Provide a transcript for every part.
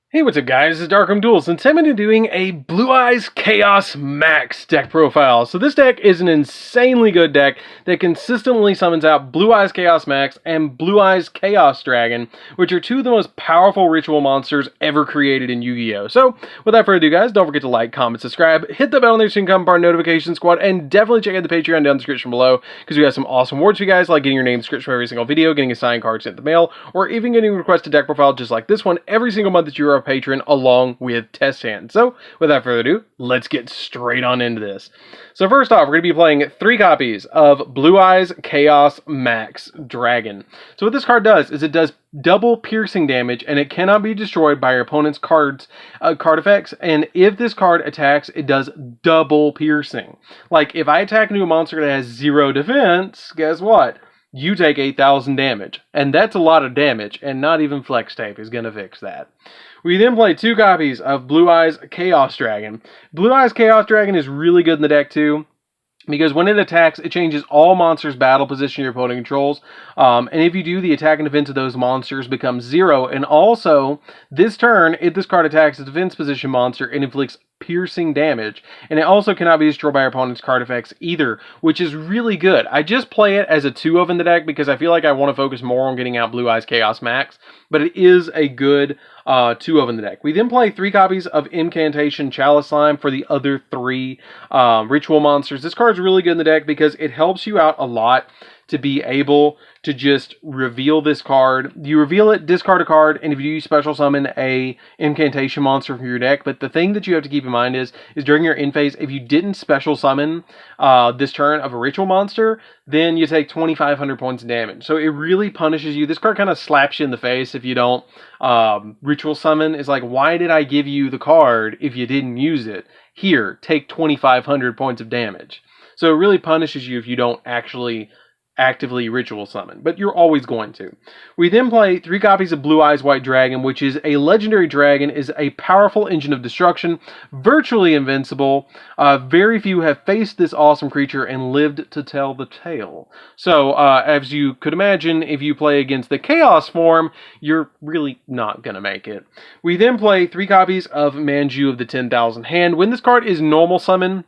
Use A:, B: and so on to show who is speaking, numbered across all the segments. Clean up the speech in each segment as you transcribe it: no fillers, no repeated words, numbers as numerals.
A: Hey, what's up guys, it's DarkArmedDuelist, and today I'm going to be doing a Blue Eyes Chaos Max deck profile. So this deck is an insanely good deck that consistently summons out Blue Eyes Chaos Max and Blue Eyes Chaos Dragon, which are two of the most powerful ritual monsters ever created in Yu-Gi-Oh! So, without further ado guys, don't forget to like, comment, subscribe, hit the bell on there so you can become part of the notification squad, and definitely check out the Patreon down in the description below, because we got some awesome rewards for you guys, like getting your name in the description for every single video, getting a signed card sent in the mail, or even getting a requested deck profile just like this one every single month that you're a patron, along with test hands. So, without further ado, let's get straight on into this. So first off, we're going to be playing 3 copies of Blue Eyes Chaos Max Dragon. So what this card does is it does double piercing damage, and it cannot be destroyed by your opponent's card effects, and if this card attacks, it does double piercing. Like, if I attack into a monster that has 0 defense, guess what? You take 8,000 damage, and that's a lot of damage, and not even Flex Tape is going to fix that. We then play 2 copies of Blue Eyes Chaos Dragon. Blue Eyes Chaos Dragon is really good in the deck too, because when it attacks, it changes all monsters' battle position your opponent controls. And if you do, the attack and defense of those monsters becomes 0. And also, this turn, if this card attacks a defense position monster, it inflicts piercing damage. And it also cannot be destroyed by your opponent's card effects either, which is really good. I just play it as a 2-of in the deck because I feel like I want to focus more on getting out Blue Eyes Chaos Max. But it is a good 2-of in the deck. We then play 3 copies of Incantation Chalice Slime for the other 3 ritual monsters. This card's really good in the deck because it helps you out a lot to be able to just reveal this card. You reveal it, discard a card, and if you special summon a incantation monster from your deck. But the thing that you have to keep in mind is during your end phase, if you didn't special summon this turn of a ritual monster, then you take 2,500 points of damage. So it really punishes you. This card kind of slaps you in the face if you don't ritual summon. It's like, why did I give you the card if you didn't use it? Here, take 2,500 points of damage. So it really punishes you if you don't actually actively ritual summon, but you're always going to. We then play 3 copies of Blue Eyes White Dragon, which is a legendary dragon, is a powerful engine of destruction, virtually invincible. Very few have faced this awesome creature and lived to tell the tale. So, as you could imagine, if you play against the Chaos form, you're really not going to make it. We then play 3 copies of Manju of the 10,000 Hand. When this card is normal summon,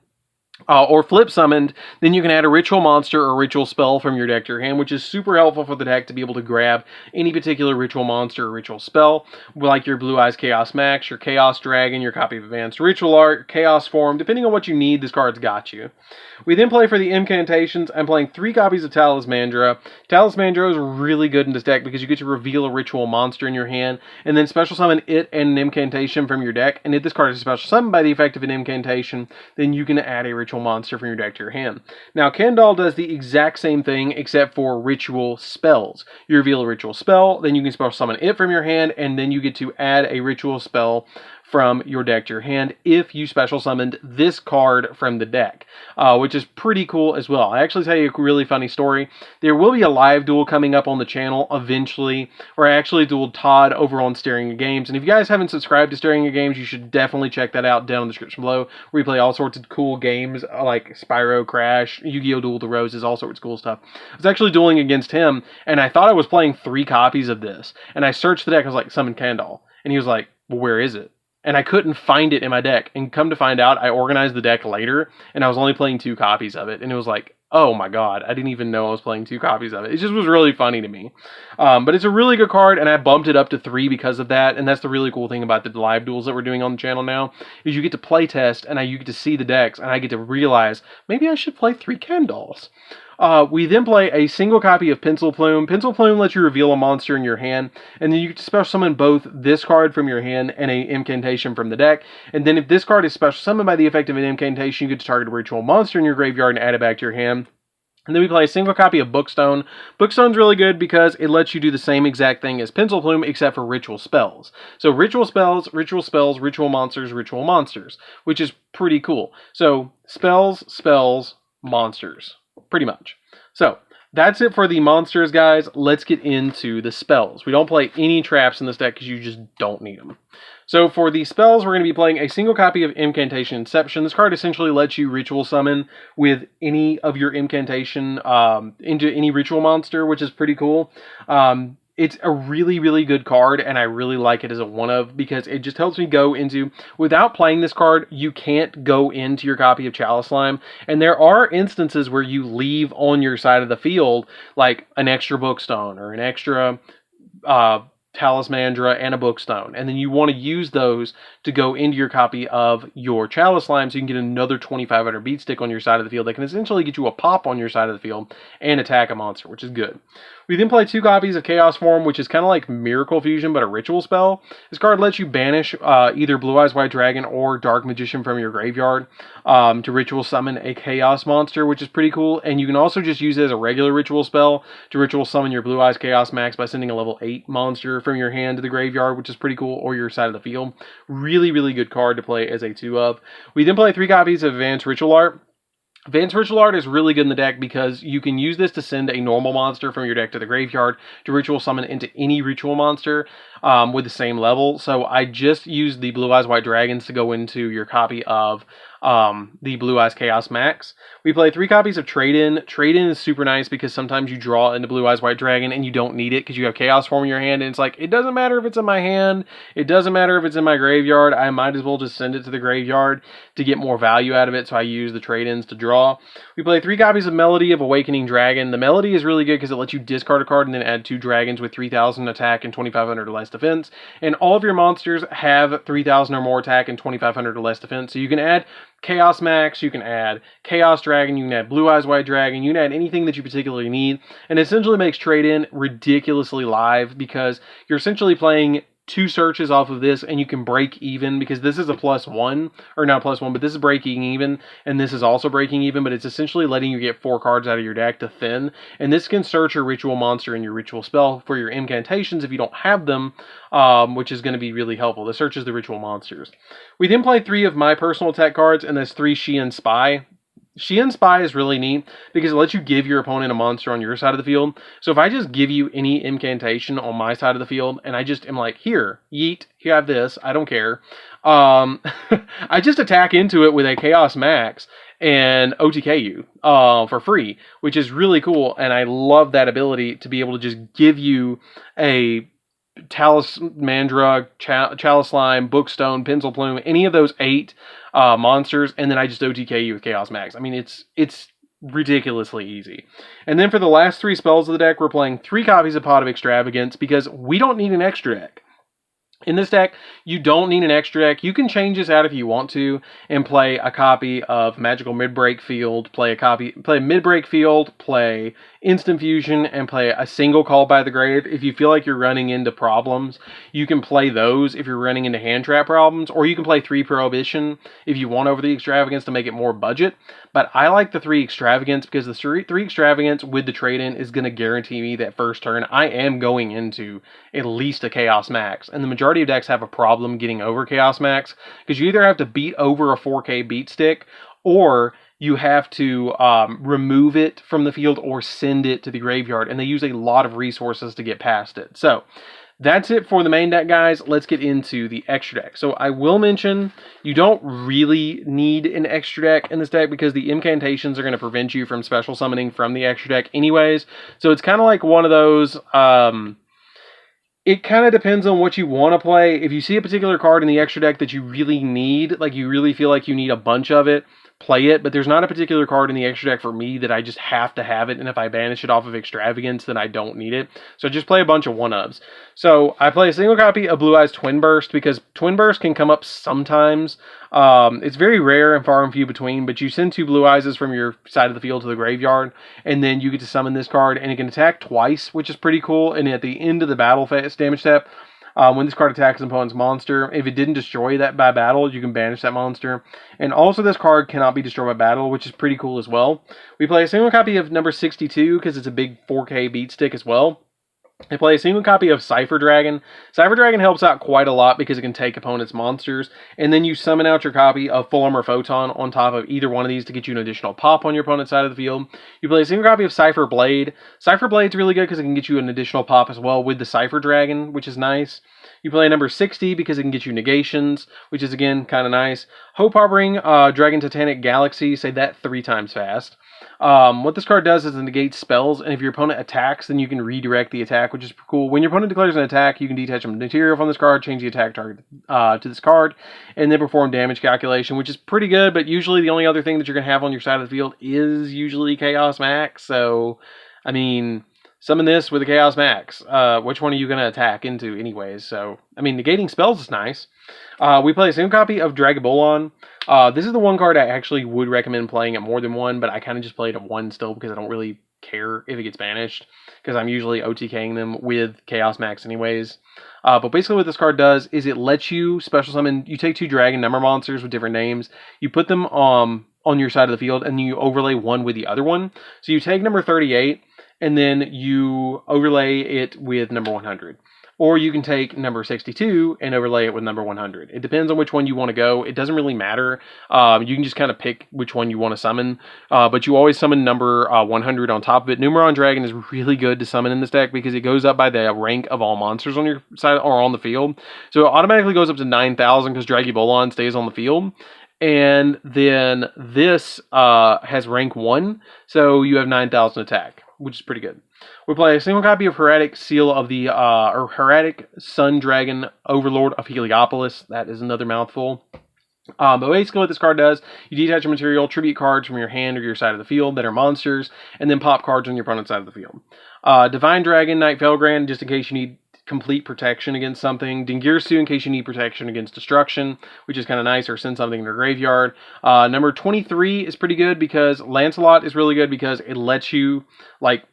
A: or flip summoned, then you can add a ritual monster or ritual spell from your deck to your hand, which is super helpful for the deck to be able to grab any particular ritual monster or ritual spell, like your Blue Eyes Chaos Max, your Chaos Dragon, your copy of Advanced Ritual Art, Chaos Form. Depending on what you need, this card's got you. We then play for the incantations. I'm playing 3 copies of Talismandra. Talismandra is really good in this deck because you get to reveal a ritual monster in your hand, and then special summon it and an incantation from your deck. And if this card is special summoned by the effect of an incantation, then you can add a ritual monster from your deck to your hand. Now, Kendall does the exact same thing except for ritual spells. You reveal a ritual spell, then you can special summon it from your hand, and then you get to add a ritual spell from your deck to your hand if you special summoned this card from the deck, which is pretty cool as well. I actually tell you a really funny story. There will be a live duel coming up on the channel eventually, where I actually dueled Todd over on StaringAtGames, and if you guys haven't subscribed to StaringAtGames, you should definitely check that out down in the description below, where we play all sorts of cool games like Spyro, Crash, Yu-Gi-Oh! Duel of the Roses, all sorts of cool stuff. I was actually dueling against him, and I thought I was playing 3 copies of this, and I searched the deck. I was like, summon Kendall, and he was like, well, where is it? And I couldn't find it in my deck. And come to find out, I organized the deck later, and I was only playing 2 copies of it. And it was like, oh my god, I didn't even know I was playing 2 copies of it. It just was really funny to me. But it's a really good card, and I bumped it up to 3 because of that. And that's the really cool thing about the live duels that we're doing on the channel now, is you get to play test, and you get to see the decks, and I get to realize, maybe I should play 3 Kendalls. We then play a single copy of Pencil Plume. Pencil Plume lets you reveal a monster in your hand, and then you can special summon both this card from your hand and an incantation from the deck. And then if this card is special summoned by the effect of an incantation, you get to target a ritual monster in your graveyard and add it back to your hand. And then we play a single copy of Bookstone. Bookstone's really good because it lets you do the same exact thing as Pencil Plume, except for ritual spells. So ritual spells, ritual monsters, which is pretty cool. So spells, monsters. Pretty much. So, that's it for the monsters, guys. Let's get into the spells. We don't play any traps in this deck because you just don't need them. So for the spells, we're going to be playing a single copy of Incantation Inception. This card essentially lets you ritual summon with any of your incantation into any ritual monster, which is pretty cool. it's a really, really good card, and I really like it as a one-of because it just helps me go into, without playing this card, you can't go into your copy of Chalice Slime, and there are instances where you leave on your side of the field, like an extra Bookstone or an extra Talismandra and a Bookstone, and then you want to use those to go into your copy of your Chalice Slime so you can get another 2500 beat stick on your side of the field that can essentially get you a pop on your side of the field and attack a monster, which is good. We then play 2 copies of Chaos Form, which is kind of like Miracle Fusion, but a ritual spell. This card lets you banish either Blue Eyes White Dragon or Dark Magician from your graveyard to ritual summon a Chaos monster, which is pretty cool. And you can also just use it as a regular ritual spell to ritual summon your Blue Eyes Chaos Max by sending a level 8 monster from your hand to the graveyard, which is pretty cool, or your side of the field. Really, really good card to play as a 2-of. We then play 3 copies of Advanced Ritual Art. Advanced Ritual Art is really good in the deck because you can use this to send a normal monster from your deck to the graveyard to ritual summon into any ritual monster with the same level. So I just used the Blue Eyes White Dragons to go into your copy of the Blue Eyes Chaos Max. We play 3 copies of Trade-In. Trade-In is super nice because sometimes you draw into Blue Eyes White Dragon and you don't need it because you have Chaos Form in your hand, and it's like, it doesn't matter if it's in my hand, it doesn't matter if it's in my graveyard, I might as well just send it to the graveyard to get more value out of it, so I use the Trade-Ins to draw. We play 3 copies of Melody of Awakening Dragon. The Melody is really good because it lets you discard a card and then add 2 dragons with 3000 attack and 2500 or less defense, and all of your monsters have 3000 or more attack and 2500 or less defense, so you can add Chaos Max, you can add Chaos Dragon, you can add Blue Eyes White Dragon, you can add anything that you particularly need, and it essentially makes Trade-In ridiculously live because you're essentially playing 2 searches off of this, and you can break even because this is a +1, or not +1, but this is breaking even, and this is also breaking even, but it's essentially letting you get 4 cards out of your deck to thin, and this can search your ritual monster and your ritual spell for your incantations if you don't have them, which is going to be really helpful. This searches the ritual monsters. We then play 3 of my personal attack cards, and that's 3 Xian Spy. Xian Spy is really neat because it lets you give your opponent a monster on your side of the field. So if I just give you any incantation on my side of the field and I just am like, here, yeet, you have this, I don't care. I just attack into it with a Chaos Max and OTK you for free, which is really cool. And I love that ability to be able to just give you a Talismandra, Chalice Slime, Bookstone, Pencil Plume, any of those 8 monsters, and then I just OTK you with Chaos Max. I mean, it's ridiculously easy. And then for the last 3 spells of the deck, we're playing 3 copies of Pot of Extravagance because we don't need an extra deck. In this deck, you don't need an extra deck. You can change this out if you want to and play a copy of Magical Midbreak Field, play Midbreak Field, play Instant Fusion, and play a single Call by the Grave. If you feel like you're running into problems, you can play those if you're running into hand trap problems, or you can play 3 Prohibition if you want over the Extravagance to make it more budget. But I like the 3 Extravagance because the 3 Extravagance with the trade-in is going to guarantee me that first turn I am going into at least a Chaos Max. And the majority of decks have a problem getting over Chaos Max because you either have to beat over a 4K beat stick or you have to remove it from the field or send it to the graveyard. And they use a lot of resources to get past it. So that's it for the main deck, guys. Let's get into the extra deck. So I will mention you don't really need an extra deck in this deck because the incantations are going to prevent you from special summoning from the extra deck anyways. So it's kind of like one of those, it kind of depends on what you want to play. If you see a particular card in the extra deck that you really need, like you really feel like you need a bunch of it, play it, but there's not a particular card in the extra deck for me that I just have to have it, and if I banish it off of Extravagance, then I don't need it. So I just play a bunch of 1-ofs. So I play a single copy of Blue Eyes Twin Burst because Twin Burst can come up sometimes. It's very rare and far and few between, but you send 2 Blue Eyes from your side of the field to the graveyard, and then you get to summon this card, and it can attack twice, which is pretty cool, and at the end of the battle phase damage step, when this card attacks an opponent's monster, if it didn't destroy that by battle, you can banish that monster. And also this card cannot be destroyed by battle, which is pretty cool as well. We play a single copy of number 62 because it's a big 4K beat stick as well. I play a single copy of Cypher Dragon. Cypher Dragon helps out quite a lot because it can take opponents' monsters, and then you summon out your copy of Full Armor Photon on top of either one of these to get you an additional pop on your opponent's side of the field. You play a single copy of Cypher Blade. Cypher Blade's really good because it can get you an additional pop as well with the Cypher Dragon, which is nice. You play number 60 because it can get you negations, which is again kind of nice. Hope Harboring Dragon Titanic Galaxy, say that 3 times fast. What this card does is it negates spells, and if your opponent attacks, then you can redirect the attack, which is cool. When your opponent declares an attack, you can detach a material from this card, change the attack target to this card, and then perform damage calculation, which is pretty good, but usually the only other thing that you're going to have on your side of the field is usually Chaos Max, so, I mean, summon this with a Chaos Max. Which one are you going to attack into anyways? So, I mean, negating spells is nice. We play a single copy of Dragabolon. This is the one card I actually would recommend playing at more than one, but I kind of just play it at one still because I don't really care if it gets banished, because I'm usually OTKing them with Chaos Max anyways. But basically what this card does is it lets you special summon, you take 2 dragon number monsters with different names, you put them on your side of the field, and you overlay one with the other one. So you take number 38, and then you overlay it with number 100. Or you can take number 62 and overlay it with number 100. It depends on which one you want to go. It doesn't really matter. You can just kind of pick which one you want to summon. But you always summon number 100 on top of it. Numeron Dragon is really good to summon in this deck because it goes up by the rank of all monsters on your side or on the field. So it automatically goes up to 9,000 because Dragabolon stays on the field. And then this has rank 1. So you have 9,000 attack, which is pretty good. We play a single copy of Hieratic Seal of the, or Hieratic Sun Dragon Overlord of Heliopolis. That is another mouthful. But basically what this card does, you detach a material, tribute cards from your hand or your side of the field that are monsters, and then pop cards on your opponent's side of the field. Divine Dragon, Night Felgrand, just in case you need complete protection against something. Dingirsu in case you need protection against destruction, which is kind of nice, or send something to the graveyard. Number 23 is pretty good because Lancelot is really good because it lets you, like,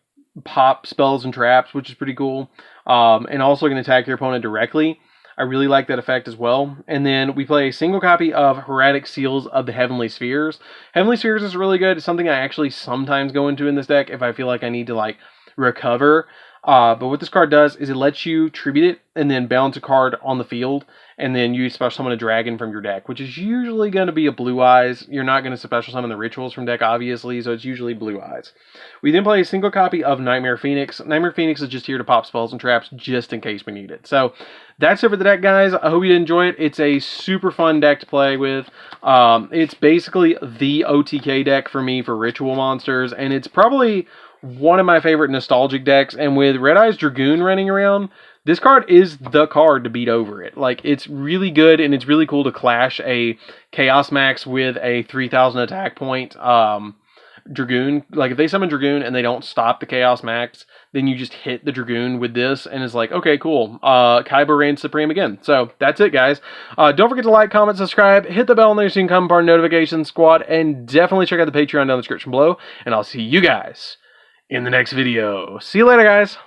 A: pop spells and traps, which is pretty cool. And also can attack your opponent directly. I really like that effect as well. And then we play a single copy of Hieratic Seals of the Heavenly Spheres. Heavenly Spheres is really good. It's something I actually sometimes go into in this deck if I feel like I need to, like, recover. But what this card does is it lets you tribute it and then bounce a card on the field, and then you special summon a dragon from your deck, which is usually going to be a Blue Eyes. You're not going to special summon the rituals from deck, obviously, so it's usually Blue Eyes. We then play a single copy of Nightmare Phoenix. Nightmare Phoenix is just here to pop spells and traps just in case we need it. So that's it for the deck, guys. I hope you enjoy it. It's a super fun deck to play with. It's basically the OTK deck for me for ritual monsters, and it's probably one of my favorite nostalgic decks. And with Red Eyes Dragoon running around, this card is the card to beat over it. Like, it's really good, and it's really cool to clash a Chaos Max with a 3,000 attack point Dragoon. Like, if they summon Dragoon and they don't stop the Chaos Max, then you just hit the Dragoon with this, and it's like, okay, cool. Kaiba reigns supreme again. So, that's it, guys. Don't forget to like, comment, subscribe, hit the bell on there so you can come part of our notification squad, and definitely check out the Patreon down in the description below, and I'll see you guys in the next video. See you later, guys.